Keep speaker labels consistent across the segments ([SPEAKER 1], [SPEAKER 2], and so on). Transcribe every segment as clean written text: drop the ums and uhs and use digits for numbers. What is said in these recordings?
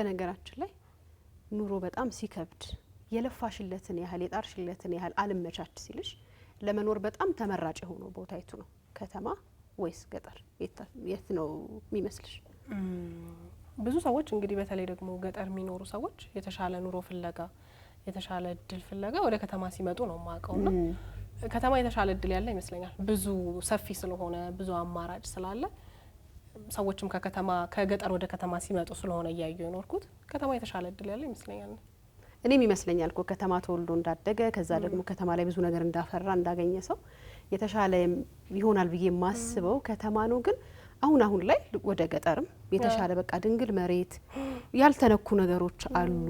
[SPEAKER 1] በነገራችን ላይ ኑሮ በጣም ሲከብድ የለፋሽለትን ያህል የጣርሽለትን ያህል አልመቻች ሲልሽ ለመኖር በጣም ተመራጭ የሆነው ቦታ የቱ ነው? ከተማ ወይስ ገጠር? የት ነው የሚመስልሽ?
[SPEAKER 2] ብዙ ሰዎች እንግዲህ በተለይ ደግሞ ገጠር የሚኖሩ ሰዎች የተሻለ ኑሮ ፍለጋ የተሻለ እድል ፍለጋ ወደ ከተማ ሲመጡ ነው ማቀውና ከተማ የተሻለ እድል ያለ ይመስለኛል። ብዙ ሰፊ ስለሆነ ብዙ አማራጭ ስላለ ሰዎችም ከገጠር ወደ ከተማ ሲመጡ ስለሆነ ያዩ የኖርኩት ከተማ የተሻለ እድል ያለ ይመስለኛል።
[SPEAKER 1] እኔም ይመስለኛል እኮ ከተማ ተወልዶ እንዳደገ ከዛ ደግሞ ከተማ ላይ ብዙ ነገር እንዳፈራ እንዳገኘ ሰው የተሻለ ይሆናል ብዬ ማስበው ከተማ ነው። ግን አሁን ላይ ወደ ገጠርም የተሻለ በቃ ድንግል መሬት ያልተነኩ ነገሮች አሉ።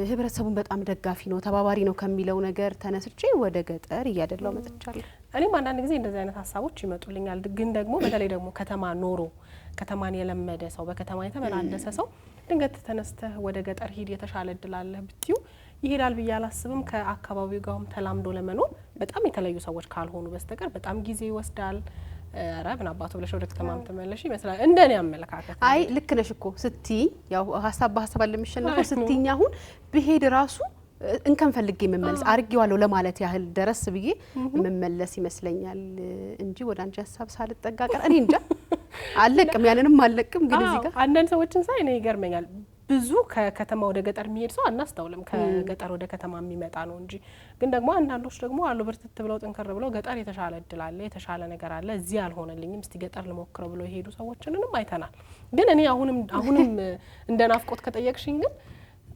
[SPEAKER 1] ህብረተሰቡን በጣም ደጋፊ ነው ተባባሪ ነው ከሚለው ነገር ተነስቼ ወደ ገጠር እያደላው መጥቻለሁ።
[SPEAKER 2] እኔም አንዳንድ ጊዜ እንደዚህ አይነት ሀሳቦች ይመጡልኛል። ግን ደግሞ በተለይ ደግሞ ከተማ ኖሮ ከተማን የለመደ ሰው በከተማ የተመላለሰ ሰው ድንገት ተነስተህ ወደ ገጠር ሂድ የተሻለ እድል አለ ብትዩ ይሄዳል ብዬ አላስብም። ከአካባቢው ጋርም ተላምዶ ለመኖር በጣም የተለዩ ሰዎች ካልሆኑ በስተቀር በጣም ጊዜ ይወስዳል። ረብና አባቱ ብለሽ ወደ ከተማ ተመለሽ ይመስላል እንደኔ አመለካከት።
[SPEAKER 1] አይ ልክ ነሽ እኮ ስትይ ያው ሀሳብ በሀሳብ አለምሽነው ስትይኝ አሁን ብሄድ ራሱ እንከን ፈልጌ መመለስ አርጊዋለሁ ለማለት ያህል ደረስ ብዬ መመለስ ይመስለኛል እንጂ ወደ አንቺ ሀሳብ ሳልጠጋቀር እኔ እንጃ አለቅም ያንንም አለቅም። ግን እዚህ ጋር
[SPEAKER 2] አንዳንድ ሰዎችን ሳይ እኔ ይገርመኛል። ብዙ ከከተማ ወደ ገጠር የሚሄድ ሰው አናስተውልም። ከገጠር ወደ ከተማ የሚመጣ ነው እንጂ ግን ደግሞ አንዳንዶች ደግሞ አሉ በርትት ብለው ጠንከር ብለው ገጠር የተሻለ እድል አለ የተሻለ ነገር አለ እዚህ አልሆነልኝም እስቲ ገጠር ልሞክረው ብለው ይሄዱ ሰዎችንንም አይተናል። ግን እኔ አሁንም እንደናፍቆት ከጠየቅሽኝ ግን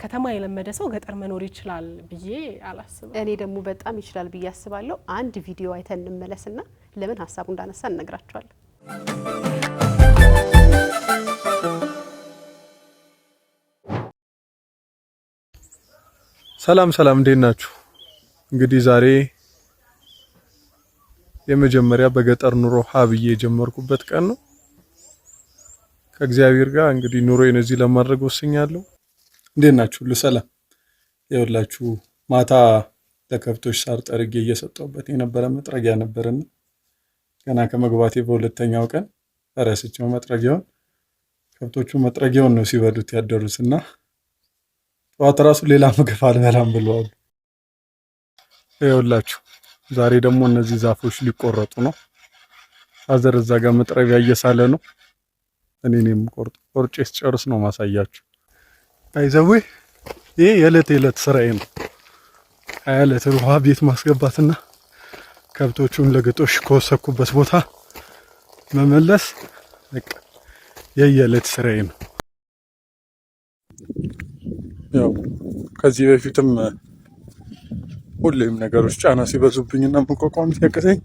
[SPEAKER 2] ከተማ የለመደ ሰው ገጠር መኖር ይችላል ብዬ አላስብም።
[SPEAKER 1] እኔ ደግሞ በጣም ይችላል ብዬ አስባለሁ። አንድ ቪዲዮ አይተን እንመለስና ለምን ሀሳቡ እንዳነሳ እንነግራቸዋለን።
[SPEAKER 3] ሰላም እንዴት ናችሁ? እንግዲህ ዛሬ የመጀመሪያ በገጠር ኑሮ ሀብዬ የጀመርኩበት ቀን ነው። ከእግዚአብሔር ጋር እንግዲህ ኑሮዬን እዚህ ለማድረግ ወስኛለሁ። እንዴት ናችሁ? ሁሉ ሰላም? ይኸውላችሁ ማታ ለከብቶች ሳር ጠርጌ እየሰጠሁበት የነበረ መጥረጊያ ነበርና ገና ከመግባቴ በሁለተኛው ቀን ረስቼው መጥረጊያውን ከብቶቹ መጥረጊያውን ነው ሲበሉት ያደሩትና ጠዋት ራሱ ሌላ ምግብ አልበላም ብለዋል። ይኸውላችሁ ዛሬ ደግሞ እነዚህ ዛፎች ሊቆረጡ ነው። አዘር እዛ ጋር መጥረቢያ እየሳለ ነው። እኔም ቆርጬ ስጨርስ ነው ማሳያችሁ። አይዘዌ ይሄ የዕለት ስራዬ ነው። አያለት ውሃ ቤት ማስገባትና ከብቶቹን ለግጦሽ ከወሰኩበት ቦታ መመለስ በቃ የየዕለት ስራዬ ነው። ያው ከዚህ በፊትም ሁሌም ነገሮች ጫና ሲበዙብኝና መቋቋም ሲያቅተኝ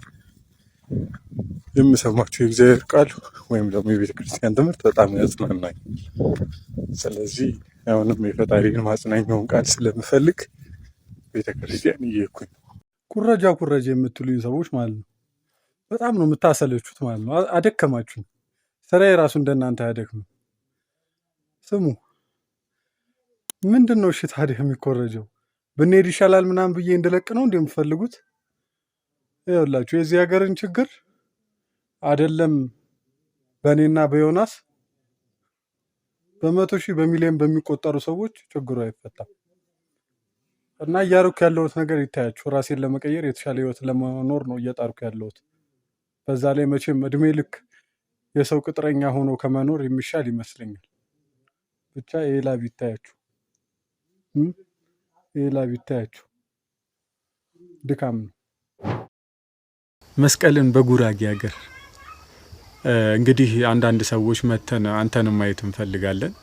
[SPEAKER 3] የምሰማቸው የእግዚአብሔር ቃል ወይም ደግሞ የቤተ ክርስቲያን ትምህርት በጣም ያጽናናኝ። ስለዚህ አሁንም የፈጣሪን ማጽናኛውን ቃል ስለምፈልግ ቤተ ክርስቲያን እየሄድኩኝ ኩረጃ የምትሉኝ ሰዎች ማለት ነው በጣም ነው የምታሰለቹት ማለት ነው። አደከማችሁ። ስራዬ ራሱ እንደናንተ አያደክምም። ስሙ ምንድነው እሺ ታዲያ የሚኮረጀው? ብንሄድ ይሻላል ምናምን ብዬ እንደለቅ ነው እንደምፈልጉት? ይኸውላችሁ የዚህ ሀገርን ችግር አይደለም በእኔና በዮናስ በመቶ ሺህ በሚሊዮን በሚቆጠሩ ሰዎች ችግሩ አይፈታም። እና እያደረኩ ያለሁት ነገር ይታያችሁ። ራሴን ለመቀየር የተሻለ ህይወት ለመኖር ነው እየጣርኩ ያለሁት። በዛ ላይ መቼም እድሜ ልክ የሰው ቅጥረኛ ሆኖ ከመኖር የሚሻል ይመስለኛል። ብቻ የላ ቢታያችሁ ድካም ነው። መስቀልን በጉራጌ ሀገር እንግዲህ አንዳንድ ሰዎች መተን አንተንም ማየት እንፈልጋለን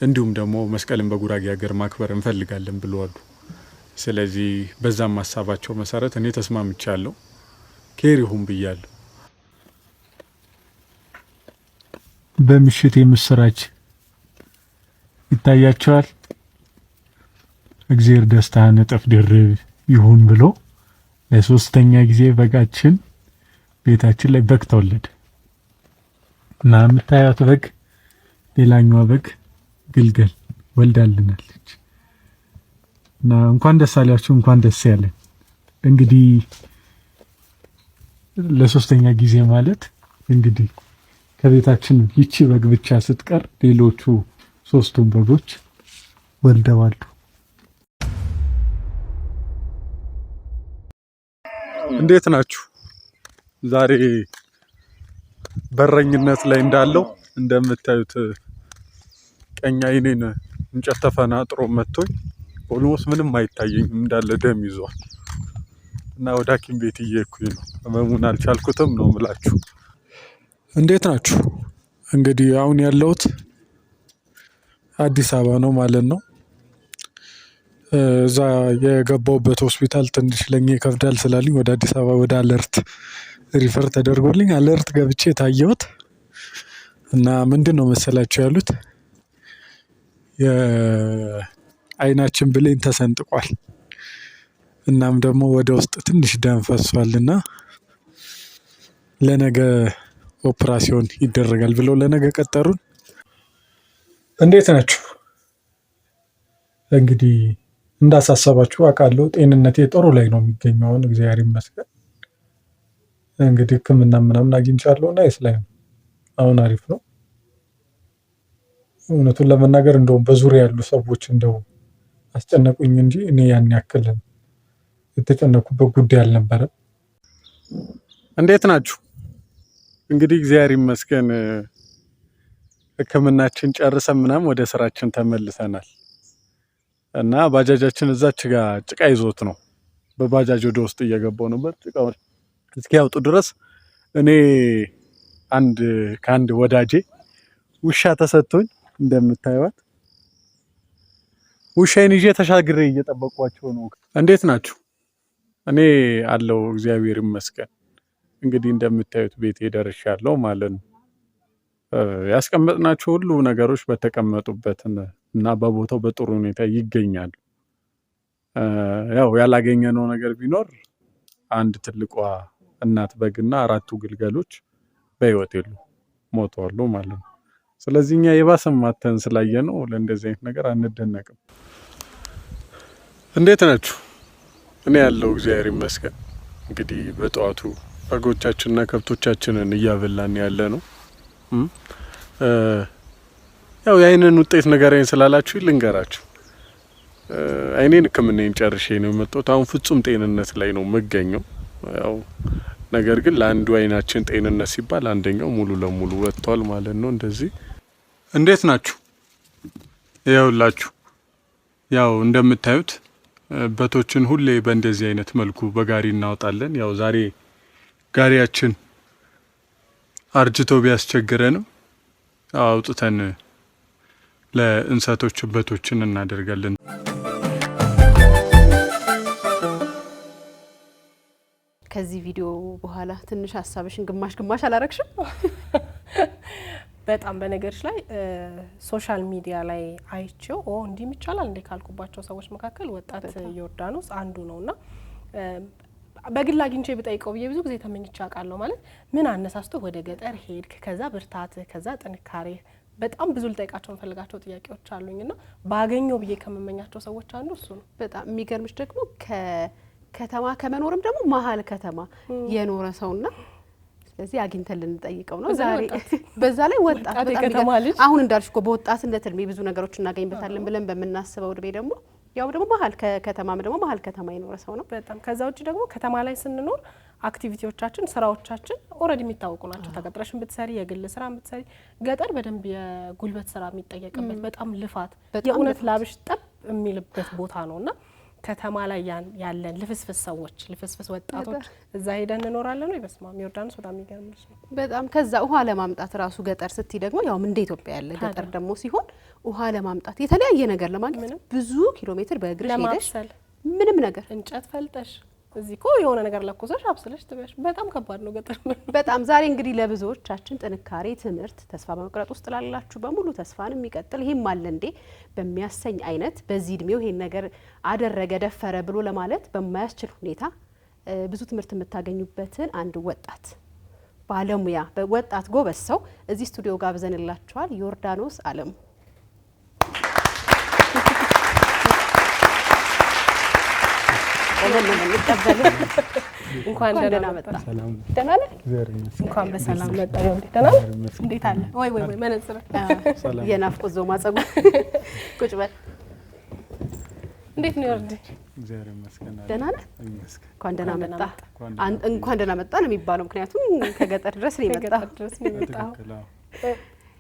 [SPEAKER 3] እንዲሁም ደግሞ መስቀልን በጉራጌ ሀገር ማክበር እንፈልጋለን ብለዋል። ስለዚህ በዛም ሐሳባቸው መሰረት እኔ ተስማምቻለሁ። ኬሪሁም ብያለሁ። በምሽት የምስራች ይታያቸዋል። እግዚአብሔር ደስታን እጥፍ ድርብ ይሁን ብሎ ለሶስተኛ ጊዜ በጋችን ቤታችን ላይ በግ ተወለደ እና የምታዩት በግ ሌላኛዋ በግ ግልገል ወልዳልናለች እና እንኳን ደስ አላችሁ፣ እንኳን ደስ ያለን። እንግዲህ ለሶስተኛ ጊዜ ማለት እንግዲህ ከቤታችን ይቺ በግ ብቻ ስትቀር ሌሎቹ ሶስቱም በጎች ወልደዋል። እንዴት ናችሁ? ዛሬ በረኝነት ላይ እንዳለው እንደምታዩት ቀኝ አይኔን እንጨት ተፈናጥሮ መጥቶኝ ኦልሞስት ምንም አይታየኝም፣ እንዳለ ደም ይዟል እና ወደ ሐኪም ቤት እየሄድኩኝ ነው። ህመሙን አልቻልኩትም ነው የምላችሁ። እንዴት ናችሁ? እንግዲህ አሁን ያለሁት አዲስ አበባ ነው ማለት ነው። እዛ የገባሁበት ሆስፒታል ትንሽ ለኛ ይከብዳል ስላልኝ ወደ አዲስ አበባ ወደ አለርት ሪፈር ተደርጎልኝ አለርት ገብቼ ታየሁት እና ምንድን ነው መሰላችሁ ያሉት የአይናችን ብሌን ተሰንጥቋል። እናም ደግሞ ወደ ውስጥ ትንሽ ደም ፈሷል እና ለነገ ኦፕራሲዮን ይደረጋል ብለው ለነገ ቀጠሩን። እንዴት ናችሁ? እንግዲህ እንዳሳሰባችሁ አውቃለሁ። ጤንነቴ ጥሩ ላይ ነው የሚገኘው አሁን እግዚአብሔር ይመስገን። እንግዲህ ሕክምና ምናምን አግኝቻለሁ እና ላይ ነው አሁን አሪፍ ነው። እውነቱን ለመናገር እንደውም በዙሪያ ያሉ ሰዎች እንደው አስጨነቁኝ እንጂ እኔ ያን ያክል የተጨነኩበት ጉዳይ አልነበረም። እንዴት ናችሁ? እንግዲህ እግዚአብሔር ይመስገን ሕክምናችን ጨርሰን ምናምን ወደ ስራችን ተመልሰናል እና ባጃጃችን እዛች ጋር ጭቃ ይዞት ነው። በባጃጅ ወደ ውስጥ እየገባው ነበር ጭቃው እስኪያወጡ ድረስ እኔ ከአንድ ወዳጄ ውሻ ተሰጥቶኝ እንደምታዩት ውሻዬን ይዤ ተሻግሬ እየጠበቅኳቸው ነው። እንዴት ናችሁ? እኔ አለው እግዚአብሔር ይመስገን። እንግዲህ እንደምታዩት ቤቴ ደርሻለሁ ማለት ነው። ያስቀመጥናቸው ሁሉ ነገሮች በተቀመጡበት እና በቦታው በጥሩ ሁኔታ ይገኛሉ። ያው ያላገኘነው ነገር ቢኖር አንድ ትልቋ እናት በግና 4 ግልገሎች በህይወት የሉ ሞተዋል ማለት ነው። ስለዚህ እኛ የባሰም ማተን ስላየነው ለእንደዚህ አይነት ነገር አንደነቅም። እንዴት ናችሁ? እኔ ያለው እግዚአብሔር ይመስገን። እንግዲህ በጠዋቱ በጎቻችንና ከብቶቻችንን እያበላን ያለ ነው። ያው የአይንን ውጤት ንገረኝ ስላላችሁ ልንገራችሁ። አይኔን ሕክምናዬን ጨርሼ ነው የመጣሁት። አሁን ፍጹም ጤንነት ላይ ነው የምገኘው። ያው ነገር ግን ለአንዱ አይናችን ጤንነት ሲባል አንደኛው ሙሉ ለሙሉ ወጥቷል ማለት ነው። እንደዚህ እንዴት ናችሁ? ያውላችሁ ያው እንደምታዩት በቶችን ሁሌ በእንደዚህ አይነት መልኩ በጋሪ እናወጣለን። ያው ዛሬ ጋሪያችን አርጅቶ ቢያስቸግረንም አውጥተን ለእንሰቶች በቶችን እናደርጋለን።
[SPEAKER 1] ከዚህ ቪዲዮ በኋላ ትንሽ ሀሳብሽን ግማሽ ግማሽ አላረግሽም?
[SPEAKER 2] በጣም በነገርሽ ላይ ሶሻል ሚዲያ ላይ አይቼው እንዲህም ይቻላል እንዴ ካልኩባቸው ሰዎች መካከል ወጣት ዮርዳኖስ አንዱ ነውና በግል አግኝቼ ብጠይቀው ብዬ ብዙ ጊዜ ተመኝቼ አውቃለሁ። ማለት ምን አነሳስቶ ወደ ገጠር ሄድክ? ከዛ ብርታት፣ ከዛ ጥንካሬ፣ በጣም ብዙ ልጠይቃቸው እንፈልጋቸው ጥያቄዎች አሉኝና ባገኘው ብዬ ከመመኛቸው ሰዎች አንዱ እሱ ነው። በጣም
[SPEAKER 1] የሚገርምሽ ደግሞ ከተማ ከመኖርም ደግሞ መሀል ከተማ የኖረ ሰውና ስለዚህ አግኝተን ልንጠይቀው ነው ዛሬ። በዛ ላይ ወጣት በጣም አሁን እንዳልሽ እኮ በወጣትነት እድሜ ብዙ ነገሮች እናገኝበታለን ብለን በምናስበው እድሜ ደግሞ ያው ደግሞ መሀል ከተማም ደግሞ መሀል ከተማ የኖረ ሰው ነው በጣም። ከዛ ውጪ ደግሞ ከተማ ላይ ስንኖር አክቲቪቲዎቻችን፣ ስራዎቻችን ኦልሬዲ የሚታወቁ ናቸው። ተቀጥረሽን ብትሰሪ፣ የግል ስራ ብትሰሪ፣ ገጠር በደንብ የጉልበት ስራ የሚጠየቅበት በጣም ልፋት የእውነት ላብሽ ጠብ የሚልበት ቦታ ነውና ከተማ ላይ ያለን ልፍስፍስ ሰዎች፣ ልፍስፍስ ወጣቶች እዛ ሄደን እንኖራለን ነው። ይበስማም ዮርዳኖስ በጣም ይገርምሽ ነው በጣም። ከዛ ውሃ ለማምጣት ራሱ ገጠር ስትይ ደግሞ ያው እንደ ኢትዮጵያ ያለ ገጠር ደግሞ ሲሆን ውሃ ለማምጣት የተለያየ ነገር ለማግኘት ብዙ ኪሎ ሜትር በእግርሽ ሄደሽ ምንም ነገር እንጨት ፈልጠሽ እዚህ እኮ የሆነ ነገር ለኮሰሽ አብስለሽ ትበሽ በጣም ከባድ ነው ገጠር በጣም። ዛሬ እንግዲህ ለብዙዎቻችን ጥንካሬ፣ ትምህርት፣ ተስፋ በመቁረጥ ውስጥ ላላችሁ በሙሉ ተስፋን የሚቀጥል ይሄም አለ እንዴ በሚያሰኝ አይነት በዚህ እድሜው ይሄን ነገር አደረገ ደፈረ ብሎ ለማለት በማያስችል ሁኔታ ብዙ ትምህርት የምታገኙበትን አንድ ወጣት ባለሙያ በወጣት ጎበዝ ሰው እዚህ ስቱዲዮ ጋብዘንላችኋል። ዮርዳኖስ አለሙ ሆነን ነው የምንቀበልህ።
[SPEAKER 2] እንኳን ደህና መጣ።
[SPEAKER 3] ሰላም
[SPEAKER 2] ደህና ነህ? እንኳን በሰላም መጣ። ደህና ነህ? እንዴት አለ? ወይ መነጽር
[SPEAKER 1] የናፍቆት ዞማ ጸጉር ቁጭ በል። እንዴት ነው ይወርድ?
[SPEAKER 3] እግዚአብሔር ይመስገን።
[SPEAKER 1] ደህና ነህ? እንኳን ደህና መጣ። እንኳን ደህና መጣ ነው የሚባለው፣ ምክንያቱም ከገጠር ድረስ ነው የመጣው።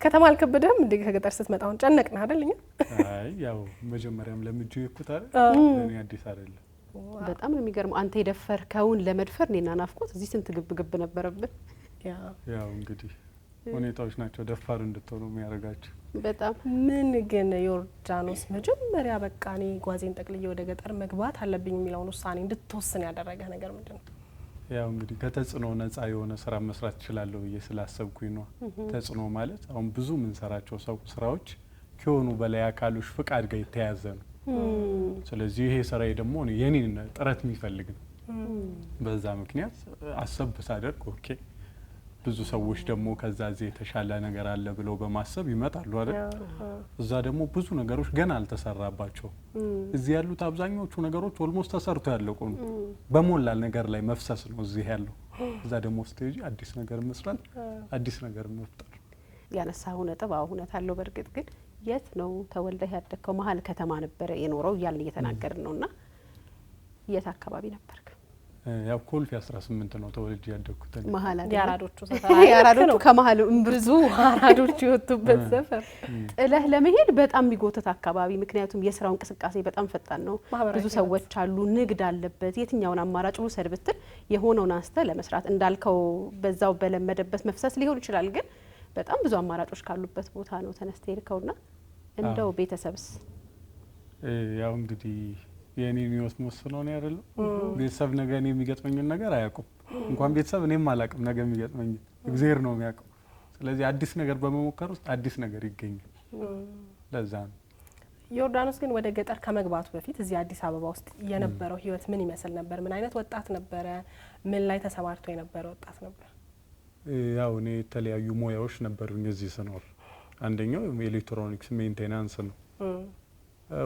[SPEAKER 1] ከተማ አልከበደህም እንዴ? ከገጠር ስትመጣ አሁን ጨነቅን አይደል? እኛ
[SPEAKER 3] አይ ያው መጀመሪያም ለምጁ ይኩት አይደል? እኔ አዲስ አይደለም።
[SPEAKER 1] በጣም ነው የሚገርመው። አንተ የደፈርከውን ለመድፈር እኔና ናፍቆት እዚህ ስንት ግብ ነበረብን።
[SPEAKER 3] ያው እንግዲህ ሁኔታዎች ናቸው ደፋር እንድትሆኑ የሚያደርጋቸው።
[SPEAKER 1] በጣም
[SPEAKER 2] ምን ግን ዮርዳኖስ መጀመሪያ በቃ እኔ ጓዜን ጠቅልዬ ወደ ገጠር መግባት አለብኝ የሚለውን ውሳኔ እንድትወስን ያደረገ ነገር ምንድን ነው?
[SPEAKER 3] ያው እንግዲህ ከተጽዕኖ ነጻ የሆነ ስራ መስራት እችላለሁ ብዬ ስላሰብኩኝ ነው። ተጽዕኖ ማለት አሁን ብዙ የምንሰራቸው ስራዎች ከሆኑ በላይ አካሎች ፍቃድ ጋር የተያያዘ ነው። ስለዚህ ይሄ ስራዬ ደግሞ የኔን ጥረት የሚፈልግ ነው። በዛ ምክንያት አሰብ ሳደርግ ኦኬ ብዙ ሰዎች ደግሞ ከዛ እዚህ የተሻለ ነገር አለ ብለው በማሰብ ይመጣሉ አይደል? እዛ ደግሞ ብዙ ነገሮች ገና አልተሰራባቸው። እዚህ ያሉት አብዛኞቹ ነገሮች ኦልሞስት ተሰርቶ ያለቁ ነው። በሞላል ነገር ላይ መፍሰስ ነው እዚህ ያለው። እዛ ደግሞ ስቴጂ አዲስ ነገር መስራት፣ አዲስ ነገር መፍጠር።
[SPEAKER 1] ያነሳው ነጥብ እውነት አለው። በእርግጥ ግን የት ነው ተወልደህ ያደግከው? መሀል ከተማ ነበረ የኖረው እያልን እየተናገርን ነውና የት አካባቢ ነበርክ?
[SPEAKER 3] ያው ኮልፌ 18 ነው ተወልጄ ያደግኩት።
[SPEAKER 1] መሀል አይደል?
[SPEAKER 2] ያራዶቹ
[SPEAKER 1] ያራዶቹ ከመሀል
[SPEAKER 2] ብዙ አራዶቹ የወጡበት ሰፈር
[SPEAKER 1] ጥለህ ለመሄድ በጣም የሚጎተት አካባቢ። ምክንያቱም የስራው እንቅስቃሴ በጣም ፈጣን ነው። ብዙ ሰዎች አሉ፣ ንግድ አለበት። የትኛውን አማራጭ ውሰድ ብትል የሆነውን አንስተ ለመስራት እንዳልከው በዛው በለመደበት መፍሰስ ሊሆን ይችላል። ግን በጣም ብዙ አማራጮች ካሉበት ቦታ ነው ተነስተ ሄድከውና እንደው ቤተሰብስ?
[SPEAKER 3] ያው እንግዲህ የኔን ህይወት መስሎ ነው አይደለም። ቤተሰብ ነገ እኔ የሚገጥመኝን ነገር አያውቁም። እንኳን ቤተሰብ እኔም አላውቅም ነገ የሚገጥመኝ እግዚአብሔር ነው የሚያውቀው። ስለዚህ አዲስ ነገር በመሞከር ውስጥ አዲስ ነገር ይገኛል። ለዛ ነው።
[SPEAKER 2] ዮርዳኖስ ግን ወደ ገጠር ከመግባቱ በፊት እዚህ አዲስ አበባ ውስጥ የነበረው ህይወት ምን ይመስል ነበር? ምን አይነት ወጣት ነበረ? ምን ላይ ተሰማርቶ የነበረ ወጣት ነበር?
[SPEAKER 3] ያው እኔ የተለያዩ ሙያዎች ነበሩኝ እዚህ ስኖር። አንደኛው ኤሌክትሮኒክስ ሜንቴናንስ ነው።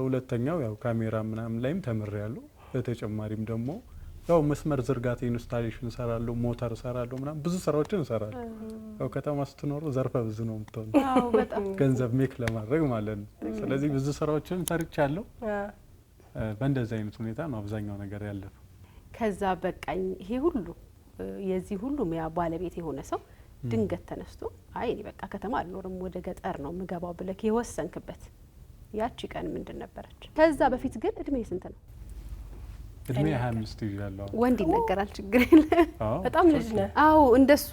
[SPEAKER 3] ሁለተኛው ያው ካሜራ ምናምን ላይም ተምሬያለሁ። በተጨማሪም ደግሞ ያው መስመር ዝርጋታ ኢንስታሌሽን ሰራለሁ፣ ሞተር ሰራለሁ፣ ምናምን ብዙ ስራዎችን ሰራለሁ። ያው ከተማ ስትኖር ዘርፈ ብዙ ነው የምትሆነው።
[SPEAKER 1] አዎ በጣም
[SPEAKER 3] ገንዘብ ሜክ ለማድረግ ማለት ነው። ስለዚህ ብዙ ስራዎችን ሰርቻለሁ። በእንደዚህ አይነት ሁኔታ ነው አብዛኛው ነገር ያለፈው።
[SPEAKER 1] ከዛ በቃኝ ይሄ ሁሉ የዚህ ሁሉ ሙያ ባለቤት የሆነ ሰው ድንገት ተነስቶ አይ እኔ በቃ ከተማ አልኖርም ወደ ገጠር ነው ምገባው ብለህ የወሰንክበት ያቺ ቀን ምንድን ነበረች? ከዛ በፊት ግን እድሜ ስንት ነው?
[SPEAKER 3] እድሜ 25 ይያለው።
[SPEAKER 1] ወንድ ይነገራል፣ ችግር የለም።
[SPEAKER 2] በጣም ልጅ ነህ።
[SPEAKER 1] አዎ እንደሱ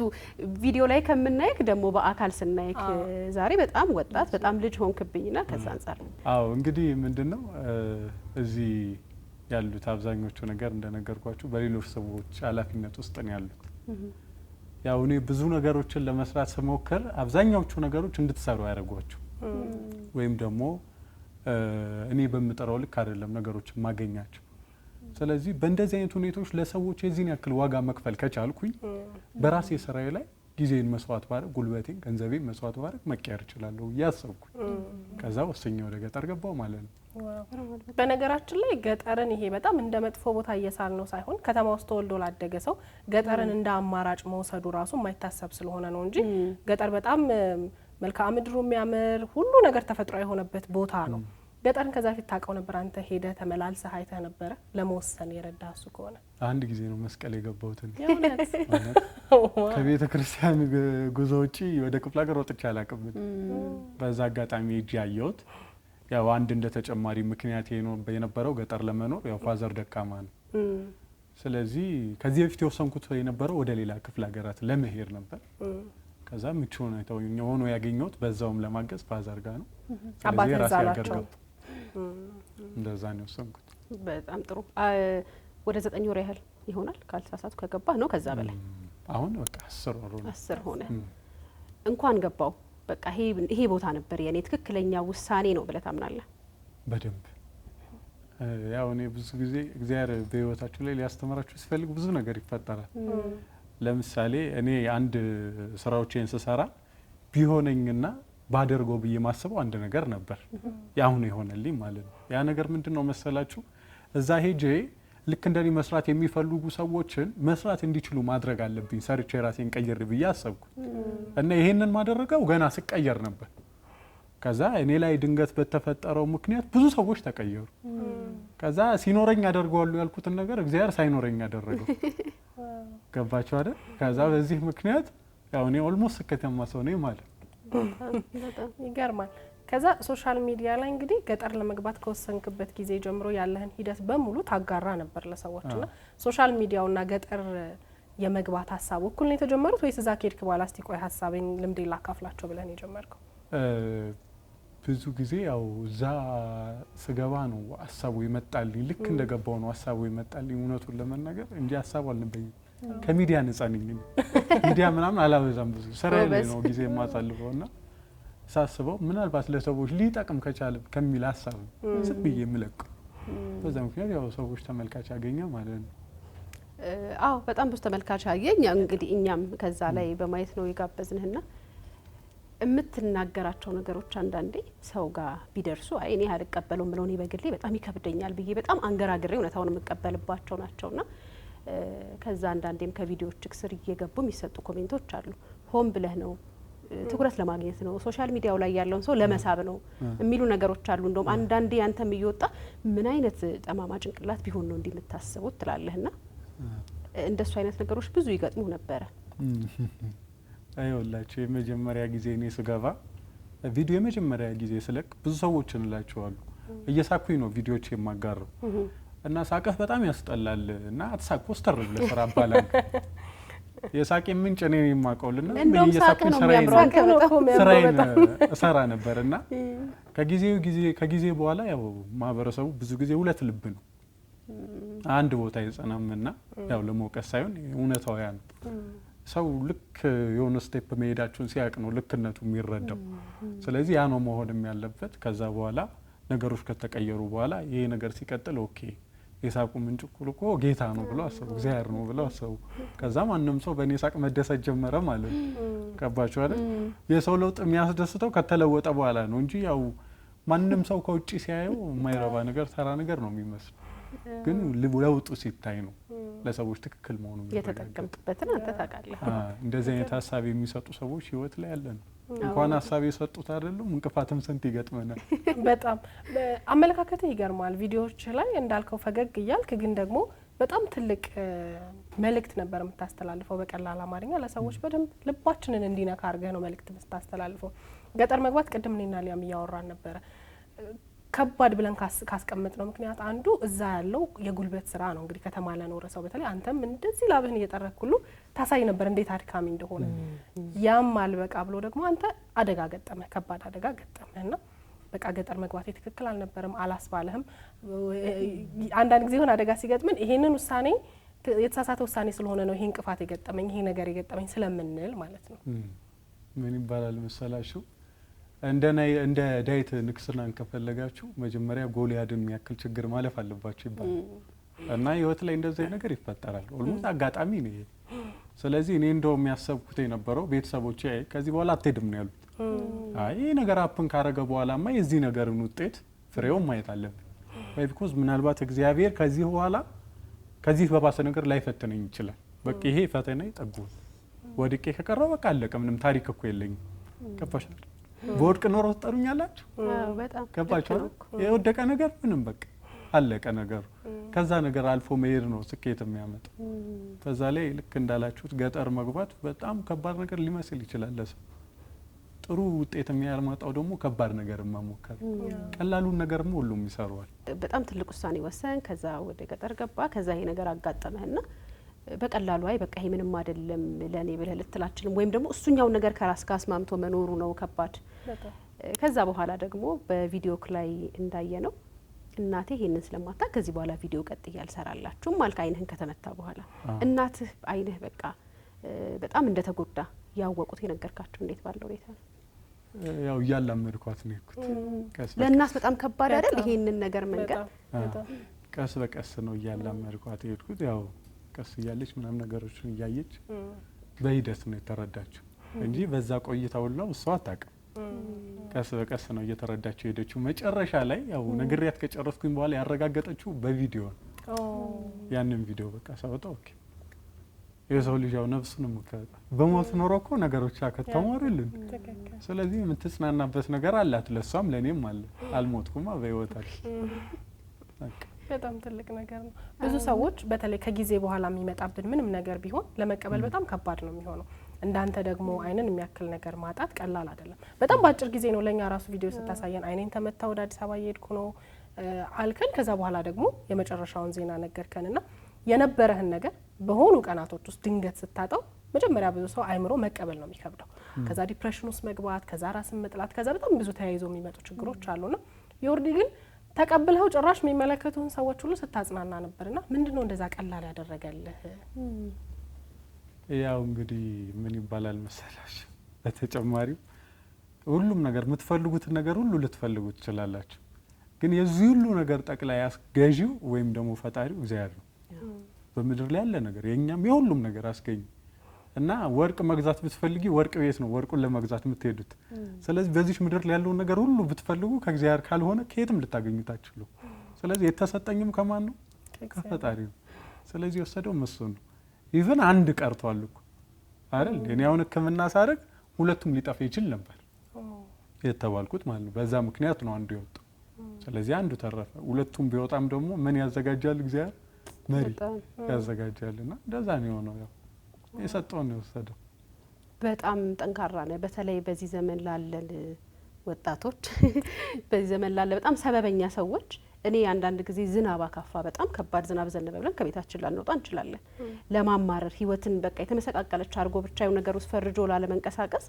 [SPEAKER 1] ቪዲዮ ላይ ከምናየክ ደግሞ በአካል ስናየክ ዛሬ በጣም ወጣት በጣም ልጅ ሆንክብኝና ከዛ አንፃር
[SPEAKER 3] አዎ እንግዲህ ምንድነው እዚህ ያሉት አብዛኞቹ ነገር እንደነገርኳችሁ በሌሎች ሰዎች ኃላፊነት ውስጥ ነው ያሉት። ያው እኔ ብዙ ነገሮችን ለመስራት ስሞክር አብዛኛዎቹ ነገሮች እንድትሰሩ ያደርጓችሁ ወይም ደግሞ እኔ በምጠራው ልክ አይደለም ነገሮችን ማገኛቸው። ስለዚህ በእንደዚህ አይነት ሁኔታዎች ለሰዎች የዚህን ያክል ዋጋ መክፈል ከቻልኩኝ በራሴ ስራዬ ላይ ጊዜን መስዋዕት ባረግ፣ ጉልበቴን፣ ገንዘቤን መስዋዕት ባረግ መቀየር እችላለሁ ያሰብኩኝ። ከዛ ወሰኛ ወደ ገጠር ገባው ማለት ነው።
[SPEAKER 2] በነገራችን ላይ ገጠርን ይሄ በጣም እንደ መጥፎ ቦታ እየሳል ነው ሳይሆን ከተማ ውስጥ ተወልዶ ላደገ ሰው ገጠርን እንደ አማራጭ መውሰዱ ራሱ የማይታሰብ ስለሆነ ነው እንጂ ገጠር በጣም መልክዓ ምድሩ የሚያምር ሁሉ ነገር ተፈጥሮ የሆነበት ቦታ ነው። ገጠርን ከዛ ፊት ታውቀው ነበር? አንተ ሄደ ተመላልሰ አይተህ ነበረ? ለመወሰን የረዳ እሱ ከሆነ
[SPEAKER 3] አንድ ጊዜ ነው መስቀል የገባሁት። ከቤተ ክርስቲያን ጉዞ ውጪ ወደ ክፍለ ሀገር ወጥቼ አላውቅም። በዛ አጋጣሚ ሄጄ ያየሁት ያው አንድ እንደ ተጨማሪ ምክንያት የነበረው ገጠር ለመኖር ያው ፋዘር ደካማ ነው። ስለዚህ ከዚህ በፊት የወሰንኩት የነበረው ወደ ሌላ ክፍለ ሀገራት ለመሄድ ነበር። ከዛ ምቹ ሆኖ ያገኘሁት በዛውም ለማገዝ ፋዘር ጋር ነው። ስለዚህ ራሴ ሀገር ገባሁ። እንደዛ ነው የወሰንኩት።
[SPEAKER 1] በጣም ጥሩ። ወደ 9 ወር ያህል ይሆናል ካልተሳሳትኩ ከገባህ ነው? ከዛ በላይ
[SPEAKER 3] አሁን በቃ 10 ወር ነው።
[SPEAKER 1] 10 ሆነ። እንኳን ገባው በቃ ይሄ ቦታ ነበር የኔ ትክክለኛ ውሳኔ ነው ብለህ ታምናለህ?
[SPEAKER 3] በደንብ ያው እኔ ብዙ ጊዜ እግዚአብሔር በህይወታችሁ ላይ ሊያስተምራችሁ ሲፈልግ ብዙ ነገር ይፈጠራል። ለምሳሌ እኔ አንድ ስራዎችን ስሰራ ቢሆነኝና ባደርገው ብዬ ማስበው አንድ ነገር ነበር። ያሁን ይሆነልኝ ማለት ነው። ያ ነገር ምንድነው መሰላችሁ? እዛ ሄጄ ልክ እንደኔ መስራት የሚፈልጉ ሰዎችን መስራት እንዲችሉ ማድረግ አለብኝ ሰርቼ ራሴን ቀይር ብዬ አሰብኩ እና ይሄንን ማደረገው ገና ስቀየር ነበር። ከዛ እኔ ላይ ድንገት በተፈጠረው ምክንያት ብዙ ሰዎች ተቀየሩ። ከዛ ሲኖረኝ አደርገዋለሁ ያልኩትን ነገር እግዚአብሔር ሳይኖረኝ አደረገው። ገባችሁ አይደል? ከዛ በዚህ ምክንያት ያው እኔ ኦልሞስት ስኬታማ ሰው ነኝ ማለት
[SPEAKER 2] ነው። ይገርማል። ከዛ ሶሻል ሚዲያ ላይ እንግዲህ ገጠር ለመግባት ከወሰንክበት ጊዜ ጀምሮ ያለህን ሂደት በሙሉ ታጋራ ነበር ለሰዎችና ሶሻል ሚዲያውና ገጠር የመግባት ሀሳቡ እኩል ነው የተጀመሩት ወይስ እዛ ከሄድክ በኋላ እስቲ ቆይ ሀሳቤን ልምዴን ላካፍላቸው ብለን የጀመርከው?
[SPEAKER 3] ብዙ ጊዜ ያው እዛ ስገባ ነው ሀሳቡ ይመጣልኝ። ልክ እንደገባው ነው ሀሳቡ ይመጣልኝ እውነቱን ለመናገር እንጂ ሀሳቡ አልነበረኝም። ከሚዲያ ነፃ ነኝ። ሚዲያ ምናምን አላበዛም። ብዙ ስራዬ ላይ ነው ጊዜ የማሳልፈውና ሳስበው ምናልባት ለሰዎች ሊጠቅም ከቻለ ከሚል ሀሳብ ዝም ብዬ የምለቀው። በዛ ምክንያት ያው ሰዎች ተመልካች ያገኘ ማለት ነው።
[SPEAKER 1] አዎ በጣም ብዙ ተመልካች ያገኘ። እንግዲህ እኛም ከዛ ላይ በማየት ነው የጋበዝንህና የምትናገራቸው ነገሮች አንዳንዴ ሰው ጋር ቢደርሱ አይ እኔ አልቀበለውም ብለው እኔ በግሌ በጣም ይከብደኛል ብዬ በጣም አንገራግሬ እውነታውን የምቀበልባቸው ናቸውና ከዛ አንዳንዴም ከቪዲዮዎች ስር እየገቡ የሚሰጡ ኮሜንቶች አሉ። ሆን ብለህ ነው ትኩረት ለማግኘት ነው ሶሻል ሚዲያው ላይ ያለውን ሰው ለመሳብ ነው የሚሉ ነገሮች አሉ። እንደውም አንዳንዴ ያንተም እየወጣ ምን አይነት ጠማማ ጭንቅላት ቢሆን ነው እንዲህ የምታስቡት ትላለህና እንደሱ አይነት ነገሮች ብዙ ይገጥሙ ነበረ።
[SPEAKER 3] አይወላችሁ የመጀመሪያ ጊዜ እኔ ስገባ ቪዲዮ የመጀመሪያ ጊዜ ስለቅ ብዙ ሰዎችን እላቸዋለሁ እየሳኩኝ ነው ቪዲዮዎች የማጋራው እና ሳቀህ በጣም ያስጠላል እና አትሳቅ ፖስተር ብለህ ስራ አባላል የሳቄ ምንጭ እኔ የማውቀውልና እየሳኩኝ ስራዬን እሰራ ነበርና ከጊዜ በኋላ ያው ማህበረሰቡ ብዙ ጊዜ ሁለት ልብ ነው አንድ ቦታ ይጸናምና ያው ለመውቀስ ሳይሆን እውነታው ያ ነው። ሰው ልክ የሆነ ስቴፕ መሄዳችሁን ሲያቅ ነው ልክነቱ የሚረዳው። ስለዚህ ያ ነው መሆንም ያለበት። ከዛ በኋላ ነገሮች ከተቀየሩ በኋላ ይሄ ነገር ሲቀጥል ኦኬ የሳቁ ምንጭ እኮ ጌታ ነው ብለው አሰቡ፣ እግዚአብሔር ነው ብለው አሰቡ። ከዛ ማንም ሰው በእኔ ሳቅ መደሰት ጀመረ ማለት ነው። ገባችሁ አይደል? የሰው ለውጥ የሚያስደስተው ከተለወጠ በኋላ ነው እንጂ ያው ማንም ሰው ከውጪ ሲያየው የማይረባ ነገር ተራ ነገር ነው የሚመስለው። ግን ለውጡ ሲታይ ነው ለሰዎች ትክክል መሆኑን
[SPEAKER 1] የተጠቀምክበትን አንተ ታውቃለህ።
[SPEAKER 3] እንደዚህ አይነት ሀሳብ የሚሰጡ ሰዎች ህይወት ላይ ያለ ነው። እንኳን ሀሳብ የሰጡት አይደለም እንቅፋትም ስንት ይገጥመናል።
[SPEAKER 2] በጣም አመለካከትህ ይገርማል። ቪዲዮዎች ላይ እንዳልከው ፈገግ እያልክ ግን ደግሞ በጣም ትልቅ መልእክት ነበር የምታስተላልፈው። በቀላል አማርኛ ለሰዎች በደንብ ልባችንን እንዲነካ አድርገህ ነው መልእክት የምታስተላልፈው። ገጠር መግባት ቅድም እኔና ሊያም እያወራን ነበረ ከባድ ብለን ካስቀምጥ ነው ምክንያት አንዱ እዛ ያለው የጉልበት ስራ ነው። እንግዲህ ከተማ ለኖረ ሰው በተለይ አንተም እንደዚህ ላብህን እየጠረክ ሁሉ ታሳይ ነበር እንዴት አድካሚ እንደሆነ። ያም አልበቃ ብሎ ደግሞ አንተ አደጋ ገጠመ፣ ከባድ አደጋ ገጠመና በቃ ገጠር መግባቴ ትክክል አልነበረም አላስባለህም። አንዳንድ ጊዜ ሆነ አደጋ ሲገጥመን ይሄንን ውሳኔ የተሳሳተ ውሳኔ ስለሆነ ነው ይሄ እንቅፋት የገጠመኝ ይሄ ነገር የገጠመኝ ስለምንል ማለት ነው።
[SPEAKER 3] ምን ይባላል መሰላችሁ እንደ ዳዊት ንግስናን ከፈለጋችሁ መጀመሪያ ጎልያድን የሚያክል ችግር ማለፍ አለባችሁ ይባላል እና ህይወት ላይ እንደዚህ ነገር ይፈጠራል። ኦልሞስት አጋጣሚ ነው። ስለዚህ እኔ እንደው የሚያሰብኩት የነበረው ቤተሰቦቼ ከዚህ በኋላ አትሄድም ነው ያሉት። አይ ነገር አፕን ካረገ በኋላማ የዚህ ነገርን ውጤት ፍሬውን ማየት አለብን ወይ ቢኮዝ ምናልባት እግዚአብሔር ከዚህ በኋላ ከዚህ በባሰ ነገር ላይፈትነኝ ይችላል። በቃ ይሄ ፈተና ይጠጉ ወድቄ ከቀረው በቃ አለቀ ምንም ታሪክ እኮ የለኝም። ከፋሻል ቦርቅ ኖሮ ተጠሩኛላችሁ
[SPEAKER 1] በጣም
[SPEAKER 3] ገባችሁ። የወደቀ ነገር ምንም በቃ አለቀ ነገሩ። ከዛ ነገር አልፎ መሄድ ነው ስኬት የሚያመጣው። በዛ ላይ ልክ እንዳላችሁት ገጠር መግባት በጣም ከባድ ነገር ሊመስል ይችላል ለሰው። ጥሩ ውጤት የሚያመጣው ደግሞ ከባድ ነገር መሞከር። ቀላሉን ነገርም ሁሉም ይሰራዋል።
[SPEAKER 1] በጣም ትልቅ ውሳኔ ወሰን፣ ከዛ ወደ ገጠር ገባ፣ ከዛ ይሄ ነገር አጋጠመህና በቀላሉ አይ በቃ ይሄ ምንም አይደለም ለኔ ብለህ ልትላችልም ወይም ደግሞ እሱኛውን ነገር ከራስ ጋር አስማምቶ መኖሩ ነው ከባድ። ከዛ በኋላ ደግሞ በቪዲዮ ላይ እንዳየ ነው እናቴ ይሄንን ስለማታ ከዚህ በኋላ ቪዲዮ ቀጥያ አልሰራላችሁም ማለት አይንህን ከተመታ በኋላ እናትህ አይንህ በቃ በጣም እንደተጎዳ ያወቁት የነገርካቸው እንዴት ባለው ሁኔታ ነው?
[SPEAKER 3] ያው እያላመድኳት ነው የኩት
[SPEAKER 1] ለእናት በጣም ከባድ አይደል ይሄንን ነገር መንገር?
[SPEAKER 3] ቀስ በቀስ ነው እያላመድኳት የሄድኩት። ያው ቀስ እያለች ምናምን ነገሮችን እያየች በሂደት ነው የተረዳችው እንጂ በዛ ቆይታው ነው እሷ አታውቅም። ቀስ በቀስ ነው እየተረዳችው ሄደችው። መጨረሻ ላይ ያው ነግሬያት ከጨረስኩኝ በኋላ ያረጋገጠችው በቪዲዮ ነው። ያንን ቪዲዮ በቃ ሳወጣው ኦኬ የሰው ልጅ ያው ነፍሱንም ከታ በሞት ኖሮ እኮ ነገሮች ከተሙ አይደል? ስለዚህ የምትጽናናበት ነገር አላት ለሷም ለኔም አለ። አልሞትኩማ በህይወት አለ።
[SPEAKER 2] በጣም ትልቅ ነገር ነው። ብዙ ሰዎች በተለይ ከጊዜ በኋላ የሚመጣብን ምንም ነገር ቢሆን ለመቀበል በጣም ከባድ ነው የሚሆነው። እንዳንተ ደግሞ አይንን የሚያክል ነገር ማጣት ቀላል አይደለም። በጣም ባጭር ጊዜ ነው ለኛ ራሱ ቪዲዮ ስታሳየን አይኔን ተመታ ወደ አዲስ አበባ እየሄድኩ ነው አልከን። ከዛ በኋላ ደግሞ የመጨረሻውን ዜና ነገርከንና የነበረህን ነገር በሆኑ ቀናቶች ውስጥ ድንገት ስታጣው መጀመሪያ ብዙ ሰው አይምሮ መቀበል ነው የሚከብደው። ከዛ ዲፕሬሽን ውስጥ መግባት፣ ከዛ ራስን መጥላት፣ ከዛ በጣም ብዙ ተያይዞ የሚመጡ ችግሮች አሉና ዮርዲ ግን ተቀብለው ጭራሽ የሚመለከቱን ሰዎች ሁሉ ስታጽናና ነበርና ምንድነው እንደዛ ቀላል ያደረገልህ?
[SPEAKER 3] ያው እንግዲህ ምን ይባላል መሰላሽ በተጨማሪው ሁሉም ነገር የምትፈልጉትን ነገር ሁሉ ልትፈልጉ ትችላላችሁ። ግን የዚህ ሁሉ ነገር ጠቅላይ አስገዢው ወይም ደግሞ ፈጣሪው እግዚአብሔር ነው። በምድር ላይ ያለ ነገር የኛም የሁሉም ነገር አስገኝ እና ወርቅ መግዛት ብትፈልጊ ወርቅ ቤት ነው ወርቁን ለመግዛት የምትሄዱት። ስለዚህ በዚህ ምድር ላይ ያለው ነገር ሁሉ ብትፈልጉ ከእግዚአብሔር ካልሆነ ከየትም ልታገኙት አትችሉ። ስለዚህ የተሰጠኝም ከማን ነው? ከፈጣሪ ነው። ስለዚህ የወሰደው እሱ ነው። ኢቭን አንድ ቀርቷል እኮ አይደል? እኔ አሁን ሕክምና ሳደርግ ሁለቱም ሊጠፋ ይችል ነበር የተባልኩት ማለት ነው። በዛ ምክንያት ነው አንዱ የወጣው። ስለዚህ አንዱ ተረፈ። ሁለቱም ቢወጣም ደግሞ ምን ያዘጋጃል? እግዚአብሔር መሪ ያዘጋጃልና እንደዛ ነው የሆነው። ያው የሰጠውን ነው የወሰደው።
[SPEAKER 1] በጣም ጠንካራ ነው። በተለይ በዚህ ዘመን ላለን ወጣቶች በዚህ ዘመን ላለ በጣም ሰበበኛ ሰዎች እኔ አንዳንድ ጊዜ ዝናብ አካፋ በጣም ከባድ ዝናብ ዘነበ ብለን ከቤታችን ላንወጣ እንችላለን። ለማማረር ህይወትን በቃ የተመሰቃቀለች አርጎ ብቻ የሆነ ነገር ውስጥ ፈርጆ ላለመንቀሳቀስ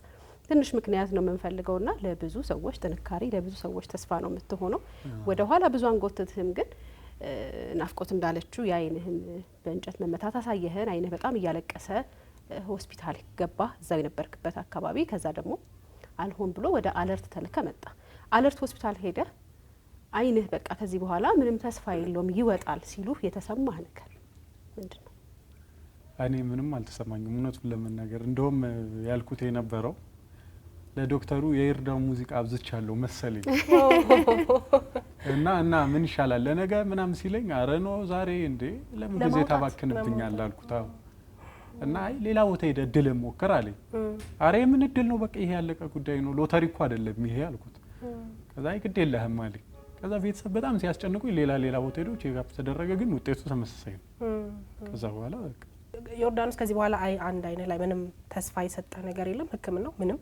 [SPEAKER 1] ትንሽ ምክንያት ነው የምንፈልገውና ለብዙ ሰዎች ጥንካሬ ለብዙ ሰዎች ተስፋ ነው የምትሆነው። ወደ ኋላ ብዙ አንጎትትህም ግን ናፍቆት እንዳለችው የአይንህን በእንጨት መመታት አሳየህን። አይንህ በጣም እያለቀሰ ሆስፒታል ገባ እዛው የነበርክበት አካባቢ። ከዛ ደግሞ አልሆን ብሎ ወደ አለርት ተልከ መጣ። አለርት ሆስፒታል ሄደ አይንህ በቃ ከዚህ በኋላ ምንም ተስፋ የለውም ይወጣል ሲሉ የተሰማህ ነገር ምንድነው?
[SPEAKER 3] እኔ ምንም አልተሰማኝም እውነቱን ለመናገር። እንደውም ያልኩት የነበረው ለዶክተሩ የይርዳው ሙዚቃ አብዝቻለሁ መሰለኝ እና ምን ይሻላል ለነገ ምናምን ሲለኝ አረ ነው ዛሬ እንዴ ለምን ጊዜ ታባክንብኛል አልኩት። እና አይ ሌላ ቦታ ሄደ እድል ሞክር አለኝ። አረ ምን እድል ነው በቃ ይሄ ያለቀ ጉዳይ ነው ሎተሪ እኮ አይደለም ይሄ አልኩት። ከዛ ግድ የለህም አለኝ። ከዛ ቤተሰብ በጣም ሲያስጨንቁኝ ሌላ ቦታ ሄዶ ቼክአፕ ተደረገ፣ ግን ውጤቱ ተመሳሳይ ነው። ከዛ በኋላ በቃ
[SPEAKER 2] ዮርዳኖስ ከዚህ በኋላ አንድ አይነት ላይ ምንም ተስፋ የሰጠ ነገር የለም? ህክምናው ምንም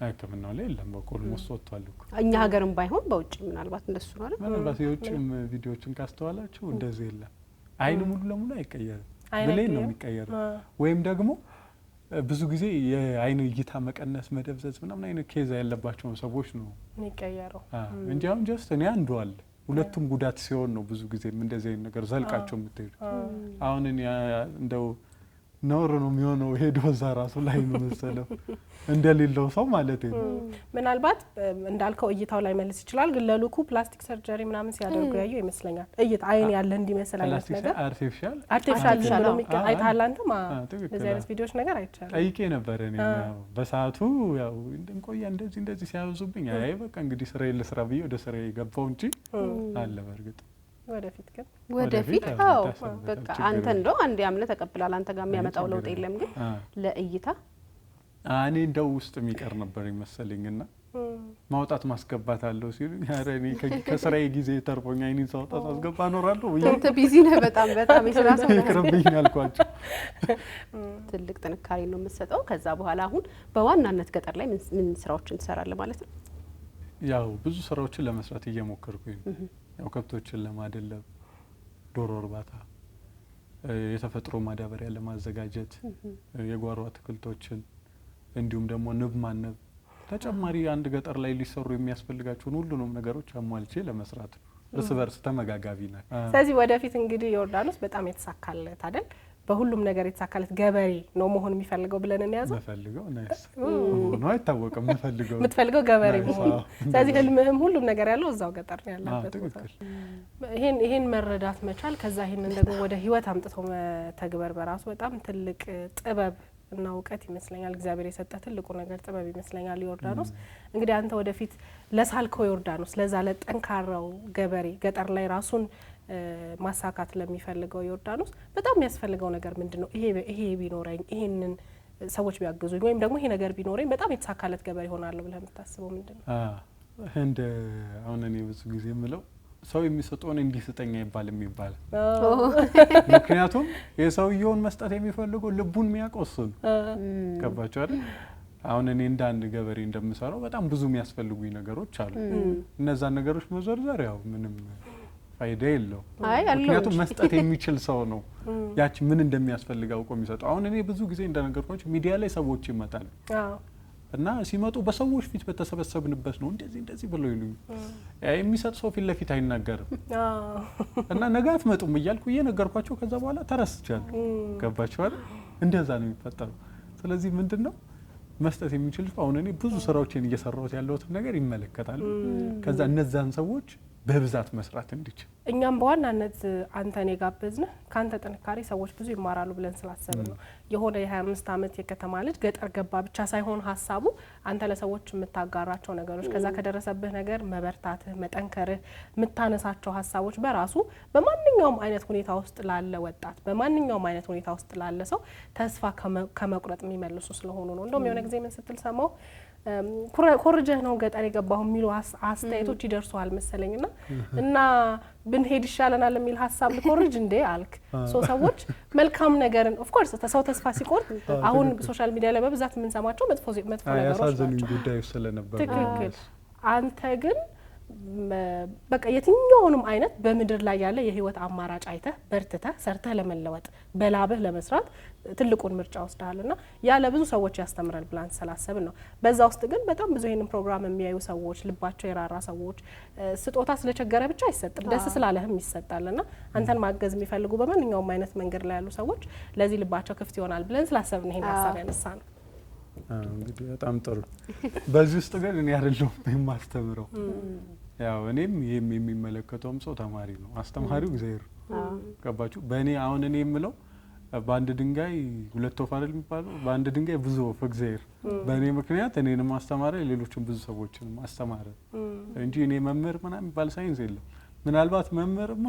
[SPEAKER 3] ህክምናው ላይ የለም። በቃ ኦልሞስት ወጥቷል እኮ
[SPEAKER 1] እኛ ሀገርም ባይሆን በውጭ ምናልባት እንደሱ ነው አይደል?
[SPEAKER 3] ምናልባት የውጭም ቪዲዮዎችን ካስተዋላችሁ እንደዚህ የለም። አይን ሙሉ ለሙሉ አይቀየርም፣ ብሌን ነው የሚቀየረው። ወይም ደግሞ ብዙ ጊዜ የአይን እይታ መቀነስ መደብዘዝ ምናምን አይነት ኬዝ ያለባቸው ሰዎች ነው የሚቀየረው እንጂ አሁን ጀስት እኔ አንዱ አለ። ሁለቱም ጉዳት ሲሆን ነው ብዙ ጊዜ እንደዚህ አይነት ነገር ዘልቃቸው የምትሄዱ። አሁን እኔ እንደው ነውር ነው የሚሆነው ሄዶ እዛ ራሱ ላይ ነው መሰለው እንደሌለው ሰው ማለት ነው።
[SPEAKER 2] ምናልባት እንዳልከው እይታው ላይ መልስ ይችላል፣ ግን ለሉኩ ፕላስቲክ ሰርጀሪ ምናምን ሲያደርጉ ያዩ ይመስለኛል። እይታ አይን ያለ እንዲመስል አይነት ነገር አርቲፊሻል ነው የሚቀር አይታል። አንተማ እንደዚህ አይነት ቪዲዮዎች ነገር አይቻልም።
[SPEAKER 3] ጠይቄ ነበር እኔ በሰዓቱ ያው እንቆያ እንደዚህ ሲያዙብኝ አይ በቃ እንግዲህ ስራዬን ልስራ ብዬ ወደ ስራዬ ገባው እንጂ አለ በርግጥ
[SPEAKER 2] ወደፊት
[SPEAKER 1] አዎ በቃ አንተ እንደው አንዴ አምነ ተቀብላል። አንተ ጋር የሚያመጣው ለውጥ የለም፣ ግን ለእይታ
[SPEAKER 3] እኔ እንደው ውስጥ የሚቀር ነበር ይመስልኝና ማውጣት ማስገባት አለው ሲሉ ያረ እኔ ከስራዬ ጊዜ ተርፎኛ አይኔን ሳውጣት አስገባ ኖራለሁ ወይ
[SPEAKER 1] አንተ ቢዚ ነህ በጣም የስራ ሰው
[SPEAKER 3] ይቅርብኝ አልኳቸው።
[SPEAKER 1] ትልቅ ጥንካሬ ነው የምትሰጠው። ከዛ በኋላ አሁን በዋናነት ገጠር ላይ ምን ስራዎችን ትሰራለህ ማለት ነው?
[SPEAKER 3] ያው ብዙ ስራዎችን ለመስራት እየሞከርኩኝ ነው። ያው ከብቶችን ለማደለብ፣ ዶሮ እርባታ፣ የተፈጥሮ ማዳበሪያ ለማዘጋጀት፣ የጓሮ አትክልቶችን እንዲሁም ደግሞ ንብ ማነብ፣ ተጨማሪ አንድ ገጠር ላይ ሊሰሩ የሚያስፈልጋቸውን ሁሉንም ነገሮች አሟልቼ ለመስራት ነው። እርስ በርስ ተመጋጋቢ ናት።
[SPEAKER 2] ስለዚህ ወደፊት እንግዲህ ዮርዳኖስ በጣም የተሳካለት አይደል? በሁሉም ነገር የተሳካለት ገበሬ ነው መሆን የሚፈልገው ብለን እንያዘው።
[SPEAKER 3] መፈልገው ነው አይታወቅም።
[SPEAKER 2] የምትፈልገው ገበሬ መሆን። ስለዚህ ህልምህም ሁሉም ነገር ያለው እዛው ገጠር ነው ያለበት። ይሄን መረዳት መቻል፣ ከዛ ይሄንን ደግሞ ወደ ህይወት አምጥቶ መተግበር በራሱ በጣም ትልቅ ጥበብ እና እውቀት ይመስለኛል። እግዚአብሔር የሰጠ ትልቁ ነገር ጥበብ ይመስለኛል። ዮርዳኖስ እንግዲህ አንተ ወደፊት ለሳልከው ዮርዳኖስ ለዛ ለጠንካራው ገበሬ ገጠር ላይ ራሱን ማሳካት ለሚፈልገው ዮርዳኖስ በጣም የሚያስፈልገው ነገር ምንድነው? ይሄ ቢኖረኝ ይሄንን ሰዎች ቢያግዙኝ ወይም ደግሞ ይሄ ነገር ቢኖረኝ በጣም የተሳካለት ገበሬ ሆናለሁ ብለህ የምታስበው ምንድነው?
[SPEAKER 3] እንደ አሁን እኔ ብዙ ጊዜ የምለው ሰው የሚሰጠውን እንዲስጠኝ አይባልም ይባላል። ምክንያቱም የሰውየውን መስጠት የሚፈልገው ልቡን የሚያውቀው እሱ ነው። ገባችሁ አይደል? አሁን እኔ እንደ አንድ ገበሬ እንደምሰራው በጣም ብዙ የሚያስፈልጉኝ ነገሮች አሉ። እነዛን ነገሮች መዘርዘር ያው ምንም ፋይዳ የለው። ምክንያቱም መስጠት የሚችል ሰው ነው ያቺ ምን እንደሚያስፈልግ አውቆ የሚሰጠው። አሁን እኔ ብዙ ጊዜ እንደነገርኳችሁ ሚዲያ ላይ ሰዎች ይመጣሉ እና ሲመጡ በሰዎች ፊት በተሰበሰብንበት ነው እንደዚህ ብለው ይሉኝ። የሚሰጥ ሰው ፊት ለፊት አይናገርም እና ነገ አትመጡም እያልኩ እየነገርኳቸው ከዛ በኋላ ተረስቻለሁ። ገባችሁ አይደል? እንደዛ ነው የሚፈጠረው። ስለዚህ ምንድነው መስጠት የሚችል አሁን እኔ ብዙ ስራዎችን እየሰራሁት ያለሁት ነገር ይመለከታል። ከዛ እነዛን ሰዎች በብዛት መስራት እንዲችል
[SPEAKER 2] እኛም በዋናነት አንተን የጋበዝንህ ካንተ ጥንካሬ ሰዎች ብዙ ይማራሉ ብለን ስላሰብን ነው። የሆነ የ25 ዓመት የከተማ ልጅ ገጠር ገባ ብቻ ሳይሆን ሀሳቡ አንተ ለሰዎች የምታጋራቸው ነገሮች ከዛ ከደረሰብህ ነገር መበርታትህ፣ መጠንከርህ፣ የምታነሳቸው ሀሳቦች በራሱ በማንኛውም አይነት ሁኔታ ውስጥ ላለ ወጣት በማንኛውም አይነት ሁኔታ ውስጥ ላለ ሰው ተስፋ ከመቁረጥ የሚመልሱ ስለሆኑ ነው። እንደውም የሆነ ጊዜ ምን ስትል ሰማው ኮርጀህ ነው ገጠር የገባው የሚሉ አስተያየቶች ይደርሱሃል መሰለኝና እና ብንሄድ ይሻለናል የሚል ሀሳብ ልኮርጅ እንዴ አልክ። ሰዎች መልካም ነገርን ኦፍ ኮርስ ሰው ተስፋ ሲቆርጥ አሁን ሶሻል ሚዲያ ላይ በብዛት የምንሰማቸው መጥፎ ነገሮች
[SPEAKER 3] ያሳዘኑኝ ጉዳዮች ስለነበሩ
[SPEAKER 2] ትክክል። አንተ ግን በቃ የትኛውንም አይነት በምድር ላይ ያለ የህይወት አማራጭ አይተህ በርትተህ ሰርተህ ለመለወጥ በላብህ ለመስራት ትልቁን ምርጫ ወስደሃልና ያ ለብዙ ሰዎች ያስተምራል ብለን ስላሰብን ነው። በዛ ውስጥ ግን በጣም ብዙ ይሄንን ፕሮግራም የሚያዩ ሰዎች፣ ልባቸው የራራ ሰዎች ስጦታ ስለቸገረ ብቻ አይሰጥም፣ ደስ ስላለህም ይሰጣልና አንተን ማገዝ የሚፈልጉ በማንኛውም አይነት መንገድ ላይ ያሉ ሰዎች ለዚህ ልባቸው ክፍት ይሆናል ብለን ስላሰብን ይሄን ሀሳብ ያነሳ ነው።
[SPEAKER 3] እንግዲህ በጣም ጥሩ። በዚህ ውስጥ ግን እኔ አይደለሁም የማስተምረው። ያው እኔም የሚመለከተውም ሰው ተማሪ ነው፣ አስተማሪው እግዚአብሔር ገባችሁ። በእኔ አሁን እኔ የምለው በአንድ ድንጋይ ሁለት ወፍ አይደል የሚባለው? በአንድ ድንጋይ ብዙ ወፍ እግዚአብሔር በእኔ ምክንያት እኔንም አስተማረ፣ ሌሎችም ብዙ ሰዎችንም አስተማረ እንጂ እኔ መምህር ምናምን የሚባል ሳይንስ የለም። ምናልባት መምህርማ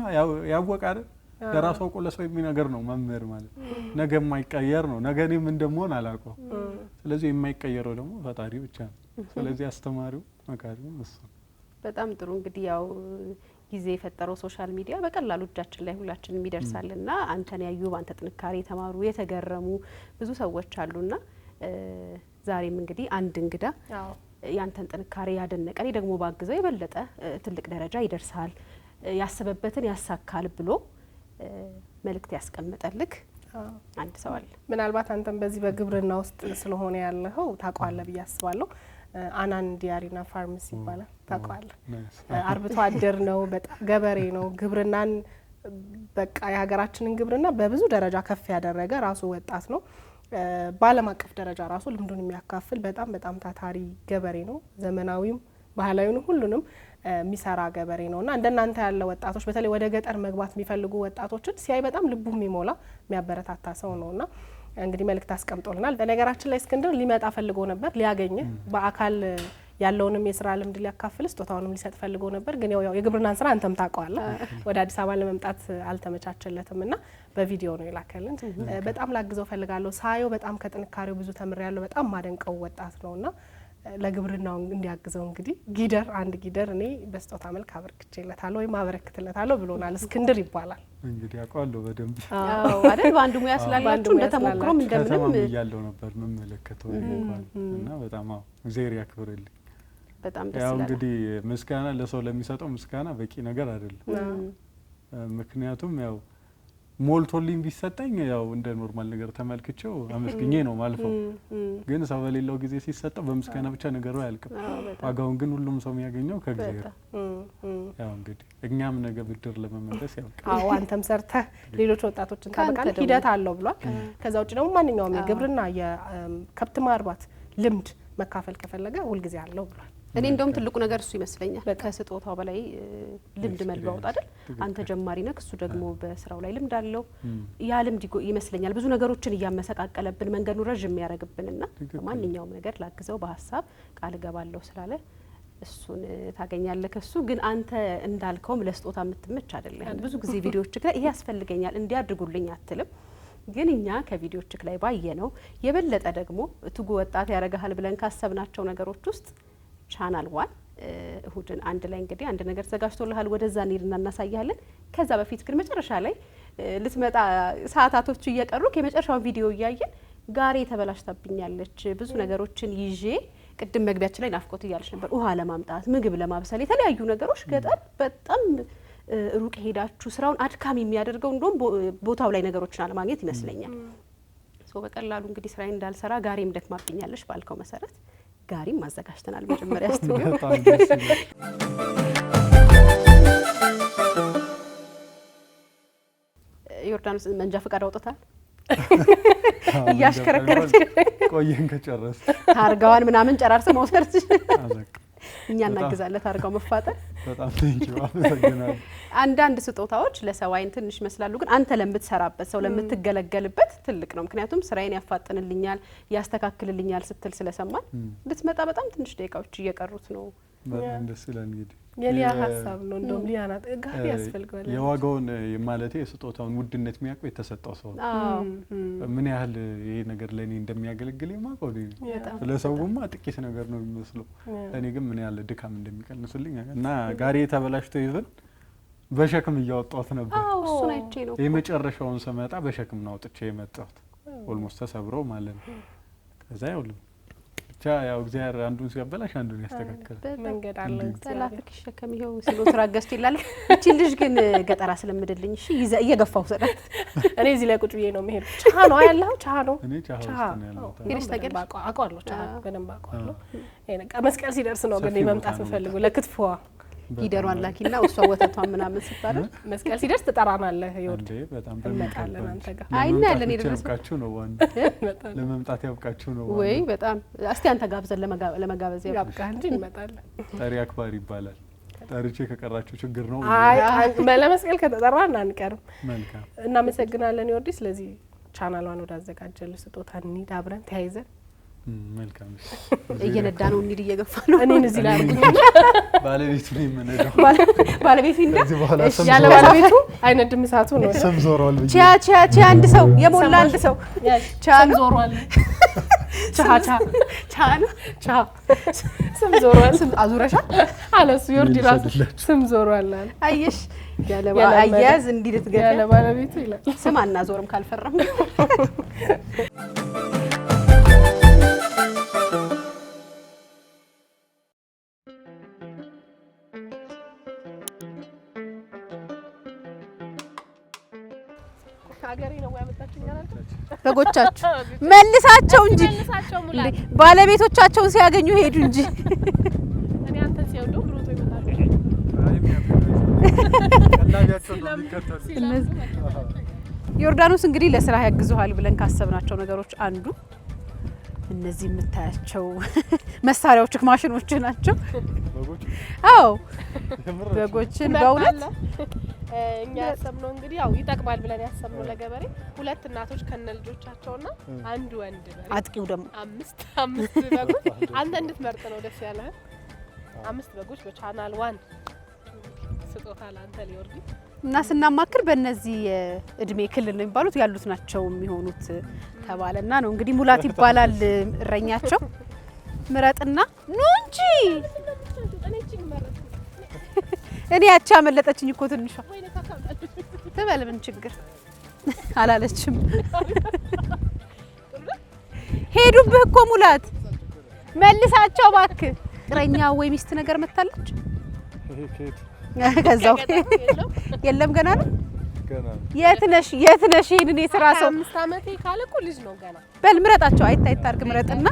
[SPEAKER 3] ያወቀ አይደል የራሱ አውቆ ለሰው የሚነገር ነው መምህር ማለት። ነገ የማይቀየር ነው። ነገ እኔም እንደምሆን አላውቀው። ስለዚህ የማይቀየረው ደግሞ ፈጣሪ ብቻ ነው። ስለዚህ አስተማሪው መካሪው እሱ።
[SPEAKER 1] በጣም ጥሩ። እንግዲህ ያው ጊዜ የፈጠረው ሶሻል ሚዲያ በቀላሉ እጃችን ላይ ሁላችንም ይደርሳልና አንተን ያዩ በአንተ ጥንካሬ የተማሩ የተገረሙ ብዙ ሰዎች አሉና ዛሬም እንግዲህ አንድ እንግዳ ያንተን ጥንካሬ ያደነቀ እኔ ደግሞ ባግዘው የበለጠ ትልቅ ደረጃ ይደርሳል ያሰበበትን ያሳካል ብሎ መልእክት ያስቀመጠልክ አንድ ሰው አለ።
[SPEAKER 2] ምናልባት አንተም በዚህ በግብርና ውስጥ ስለሆነ ያለኸው ታውቀዋለህ ብዬ አስባለሁ። አናን ዲያሪና ፋርምስ ይባላል። ታውቀዋለህ? አርብቶ አደር ነው፣ በጣም ገበሬ ነው። ግብርናን በቃ የሀገራችንን ግብርና በብዙ ደረጃ ከፍ ያደረገ ራሱ ወጣት ነው። በዓለም አቀፍ ደረጃ ራሱ ልምዱን የሚያካፍል በጣም ታታሪ ገበሬ ነው። ዘመናዊም ባህላዊንም ሁሉንም የሚሰራ ገበሬ ነውና እንደናንተ ያለ ወጣቶች በተለይ ወደ ገጠር መግባት የሚፈልጉ ወጣቶችን ሲያይ በጣም ልቡ የሚሞላ የሚያበረታታ ሰው ነውና እንግዲህ መልእክት አስቀምጦልናል። በነገራችን ላይ እስክንድር ሊመጣ ፈልጎ ነበር፣ ሊያገኝ በአካል ያለውንም የስራ ልምድ ሊያካፍል ስጦታውንም ሊሰጥ ፈልጎ ነበር። ግን ያው የግብርናን ስራ አንተም ታውቀዋለህ፣ ወደ አዲስ አበባ ለመምጣት አልተመቻቸለትምና በቪዲዮ ነው ይላከልን። በጣም ላግዘው ፈልጋለሁ፣ ሳየው በጣም ከጥንካሬው ብዙ ተምሬያለሁ፣ በጣም ማደንቀው ወጣት ነውና ለግብርናው እንዲያግዘው እንግዲህ ጊደር አንድ ጊደር እኔ በስጦታ መልክ አበረክቼለታለሁ ወይም አበረክትለታለሁ ብሎናል። እስክንድር ይባላል።
[SPEAKER 3] እንግዲህ አውቀዋለሁ በደንብ
[SPEAKER 1] አይደል? በአንዱ ሙያ ስላላችሁ እንደተሞክሮም እንደምንም
[SPEAKER 3] ያለው ነበር መመለከተው እና በጣም እግዚአብሔር ያክብርልኝ።
[SPEAKER 1] በጣም ደስ
[SPEAKER 3] ያው
[SPEAKER 1] ይላል።
[SPEAKER 3] እንግዲህ ምስጋና ለሰው ለሚሰጠው ምስጋና በቂ ነገር አይደለም። ምክንያቱም ያው ሞልቶልኝ ቢሰጠኝ ያው እንደ ኖርማል ነገር ተመልክቼው አመስግኜ ነው ማልፈው። ግን ሰው በሌለው ጊዜ ሲሰጠው በምስጋና ብቻ ነገሩ አያልቅም። ዋጋውን ግን ሁሉም ሰው የሚያገኘው ከእግዚአብሔር። ያው እንግዲህ እኛም ነገ ብድር ለመመለስ ያውቃል።
[SPEAKER 2] አዎ አንተም ሰርተህ ሌሎች ወጣቶችን ታበቃለህ። ሂደት አለው ብሏል። ከዛ ውጭ ደግሞ ማንኛውም የግብርና የከብት ማርባት ልምድ መካፈል ከፈለገ ሁልጊዜ አለው ብሏል።
[SPEAKER 1] እኔ እንደውም ትልቁ ነገር እሱ ይመስለኛል። ከስጦታው በላይ ልምድ መልባውት አይደል? አንተ ጀማሪ ነህ፣ እሱ ደግሞ በስራው ላይ ልምድ አለው። ያ ልምድ ይመስለኛል ብዙ ነገሮችን እያመሰቃቀለብን መንገዱ ረጅም የሚያደርግብንና ማንኛውም ነገር ላግዘው በሀሳብ ቃል ገባለሁ ስላለ እሱን ታገኛለህ። ከሱ ግን አንተ እንዳልከውም ለስጦታ የምትመች አይደለም። ብዙ ጊዜ ቪዲዮዎች ላይ ይሄ ያስፈልገኛል እንዲያድርጉልኝ አትልም። ግን እኛ ከቪዲዮዎች ላይ ባየነው የበለጠ ደግሞ ትጉ ወጣት ያረጋሃል ብለን ካሰብናቸው ነገሮች ውስጥ ቻናል ዋን እሁድን አንድ ላይ እንግዲህ አንድ ነገር ተዘጋጅቶልሃል። ወደዛ እንሂድና እናሳያለን። ከዛ በፊት ግን መጨረሻ ላይ ልትመጣ ሰዓታቶች እየቀሩ ከመጨረሻው ቪዲዮ እያየን ጋሬ ተበላሽታብኛለች ብዙ ነገሮችን ይዤ ቅድም መግቢያችን ላይ ናፍቆት እያለች ነበር። ውሃ ለማምጣት ምግብ ለማብሰል የተለያዩ ነገሮች ገጠር በጣም ሩቅ ሄዳችሁ ስራውን አድካሚ የሚያደርገው እንደውም ቦታው ላይ ነገሮችን አለማግኘት ይመስለኛል። በቀላሉ እንግዲህ ስራዬን እንዳልሰራ ጋሬም ደክማብኛለች ባልከው መሰረት ጋሪም ማዘጋጅተናል። መጀመሪያ ዮርዳኖስ መንጃ ፈቃድ አውጥታል። እያሽከረከረች
[SPEAKER 3] ቆየን ከጨረስ
[SPEAKER 1] ታርጋዋን ምናምን ጨራርሰ መውሰድ እኛ እናግዛለን። ታርጋው መፋጠን
[SPEAKER 3] በጣም ቴንኪው አመሰግናለሁ።
[SPEAKER 1] አንዳንድ ስጦታዎች ለሰው አይን ትንሽ ይመስላሉ፣ ግን አንተ ለምትሰራበት ሰው ለምትገለገልበት ትልቅ ነው። ምክንያቱም ስራዬን ያፋጥንልኛል ያስተካክልልኛል ስትል ስለሰማን ልትመጣ በጣም ትንሽ ደቂቃዎች እየቀሩት ነው።
[SPEAKER 3] በጣም ደስ ይላል። እንግዲህ
[SPEAKER 2] የሊያ ሀሳብ ነው እንደውም ሊያ ናት ጋር ያስፈልጋል።
[SPEAKER 3] የዋጋውን ማለት የስጦታውን ውድነት የሚያውቀው የተሰጠው ሰው ምን ያህል ይሄ ነገር ለኔ እንደሚያገለግል የማውቀው ለሰውማ ጥቂት ነገር ነው የሚመስለው፣ ለኔ ግን ምን ያህል ድካም እንደሚቀንስልኝ እና ጋሪ ተበላሽቶ ይዘን በሸክም እያወጣሁት ነበር።
[SPEAKER 1] እሱን አይቼ ነው
[SPEAKER 3] የመጨረሻውን ሰመጣ በሸክም ነው አውጥቼ የመጣሁት ኦልሞስት ተሰብረው ማለት ነው። ከዛ ይኸውልህ ያው እግዚአብሔር አንዱን ሲያበላሽ አንዱን ያስተካክላል።
[SPEAKER 2] መንገድ አለ
[SPEAKER 1] ሰላፍክ ሸከም ይሄው ሲሎ ተራገስት ይላል። እቺ ልጅ ግን ገጠራ ስለምድልኝ እሺ እየገፋው ሰጣት።
[SPEAKER 2] እኔ እዚህ ላይ ቁጭ ብዬ ነው መሄድ። ቻ ነው ያለው ቻ ነው
[SPEAKER 3] እኔ ቻ ውስጥ ነው ያለው።
[SPEAKER 1] እንግዲህ ተቀል
[SPEAKER 2] አውቃለሁ ቻ በደንብ አውቃለሁ። ይሄ መስቀል ሲደርስ ነው ግን መምጣት ፈልጉ ለክትፎ
[SPEAKER 1] ሂደሯን ላኪና እሷ ወተቷን ምናምን ሲባል
[SPEAKER 2] መስቀል ሲደርስ ተጠራናለህ ይወርድ
[SPEAKER 3] በጣም
[SPEAKER 2] እንመጣለን አንተ ጋር
[SPEAKER 1] አይና ያለን
[SPEAKER 3] ይደርሳችሁ ነው ዋን ለመምጣት ያብቃችሁ ነው
[SPEAKER 1] ወይ በጣም እስቲ አንተ ጋብዘን ለመጋበዝ
[SPEAKER 2] ያብቃ እንጂ እንመጣለን።
[SPEAKER 3] ጠሪ አክባር ይባላል። ጠርቼ ከቀራችሁ ችግር ነው።
[SPEAKER 2] አይ ለመስቀል ከተጠራን አንቀርም።
[SPEAKER 3] መልካም
[SPEAKER 2] እናመሰግናለን ይወርድ። ስለዚህ ቻናሏን ወደ አዘጋጀልህ ስጦታ እንሂድ አብረን ተያይዘን።
[SPEAKER 3] መልካም
[SPEAKER 1] እየነዳ ነው እንሂድ እየገፋ ነው።
[SPEAKER 2] እኔን እዚህ ላይ አርጉኝ።
[SPEAKER 3] ባለቤቱ ነው የምነዳው።
[SPEAKER 1] ባለቤቱ እንደ
[SPEAKER 2] ያለ ባለቤቱ አይነድም እሳቱ ነው።
[SPEAKER 3] ስም ዞሯል።
[SPEAKER 1] ቻ አንድ ሰው የሞላ አንድ ሰው
[SPEAKER 2] ስም ዞሯል። ቻ ስም ዞሯል። ስም አዙረሻል አለሱ ይወርድ ይራሱ ስም ዞሯል አለ።
[SPEAKER 1] አየሽ ያለ አያዝ እንዲህ ልትገፋ
[SPEAKER 2] ያለ ባለቤቱ ይላል።
[SPEAKER 1] ስም አናዞርም ካልፈራም።
[SPEAKER 2] ሀገሬ ነው ያመጣችኝ አላልኩ?
[SPEAKER 1] በጎቻችሁ መልሳቸው እንጂ ባለቤቶቻቸውን ሲያገኙ ሄዱ እንጂ
[SPEAKER 2] እኔ አንተ ሲያውዱ ብሮቶ ይመጣሉ።
[SPEAKER 1] ዮርዳኖስ እንግዲህ ለስራ ያግዙሃል ብለን ካሰብናቸው ነገሮች አንዱ እነዚህ የምታያቸው መሳሪያዎች ማሽኖች ናቸው። አዎ በጎችን በእውነት
[SPEAKER 2] እኛ ያሰብነው እንግዲህ ያው ይጠቅማል ብለን ያሰብነው ለገበሬ ሁለት እናቶች ከነ ልጆቻቸውና አንድ ወንድ በሬ
[SPEAKER 1] አጥቂው ደግሞ
[SPEAKER 2] አምስት በጎች አንተ እንድትመርጥ ነው ደስ ያለህ። 5 በጎች በቻናል ዋን ስጦታ ላንተ ሊወርድ
[SPEAKER 1] እና ስናማክር በእነዚህ እድሜ ክልል ነው የሚባሉት ያሉት ናቸው የሚሆኑት ተባለና ነው እንግዲህ ሙላት ይባላል እረኛቸው። ምረጥና ኑ እንጂ እኔ ያቺ አመለጠችኝ እኮ ትንሿ ተበል ምን ችግር አላለችም። ሄዱብህ እኮ ሙላት መልሳቸው እባክህ። እረኛ ወይ ሚስት ነገር መታለች ከዛው የለም ገና ነው። የት ነሽ ይሄንን የሥራ ሰው
[SPEAKER 2] 5 አመቴ ካለኩ ልጅ ነው ገና።
[SPEAKER 1] በል ምረጣቸው አይታርግ ምረጥና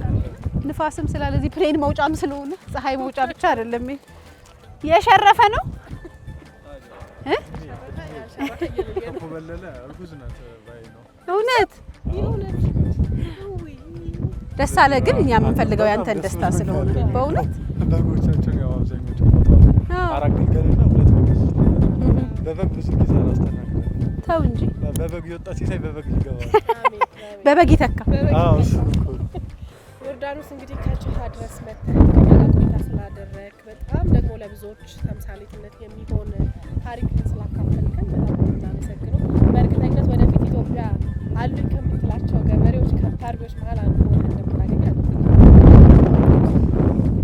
[SPEAKER 1] ንፋስም ስላለ እዚህ ፕሌን መውጫም ስለሆነ ፀሐይ መውጫ ብቻ አይደለም የሸረፈ ነው እውነት ደስ አለ። ግን እኛ የምንፈልገው ያንተን ደስታ ስለሆነ በእውነት
[SPEAKER 3] በጎቻችን ያው አብዛኞቹ ሞተዋል። አራት ግልገልና 2 በግ በበግ ብዙ ጊዜ አላስተናግደም።
[SPEAKER 1] ተው እንጂ
[SPEAKER 3] በበግ ይወጣ ሲሳይ በበግ ይገባል።
[SPEAKER 1] በበግ ይተካ።
[SPEAKER 3] አዎ እሱ ነው።
[SPEAKER 2] ዮርዳኖስ እንግዲህ ከቻሃ ድረስ መጥተህ ቆይታ ስላደረክ ለብዙዎች ተምሳሌትነት የሚሆን ታሪክ ስላካፈልከን በጣም እናመሰግነው። በእርግጠኝነት ወደፊት ኢትዮጵያ አሉኝ ከምትላቸው ገበሬዎች ከብት አርቢዎች መሀል አንዱ ሆነ እንደምናገኝ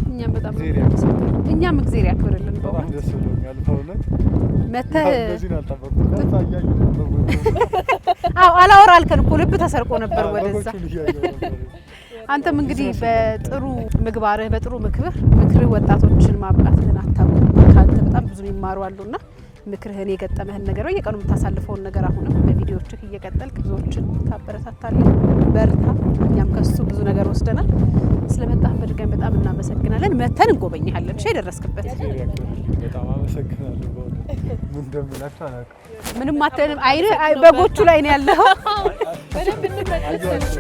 [SPEAKER 1] እኛም በጣም እኛም እግዜር ያክብርልን።
[SPEAKER 3] በጣም ደስ ብሎኛል በእውነት
[SPEAKER 1] መተህ
[SPEAKER 3] እንደዚህ ነው ያልጠበቅኩት። ታያዩ ነበር።
[SPEAKER 1] አዎ አላወራ አልከን እኮ ልብ ተሰርቆ ነበር ወደዛ። አንተም እንግዲህ በጥሩ ምግባርህ በጥሩ ምክርህ ወጣቶችን ማብቃትህን አታውቁም። ከአንተ በጣም ብዙ የሚማሩ አሉና ምክርህን የገጠመህን ነገር በየቀኑ የምታሳልፈውን ነገር አሁንም በቪዲዮዎችህ እየቀጠልክ ብዙዎችን ታበረታታለህ። በርታ። እኛም ከሱ ብዙ ነገር ወስደናል። ስለመጣህ በድጋሚ በጣም እናመሰግናለን። መተን እንጎበኝሃለን። እሺ የደረስክበት
[SPEAKER 3] በጣም አመሰግናለሁ። ምን እንደምላችሁ አላውቅም።
[SPEAKER 1] ምንም አትልም። አይነ በጎቹ ላይ ነው ያለው።
[SPEAKER 2] በደንብ እንመለስ።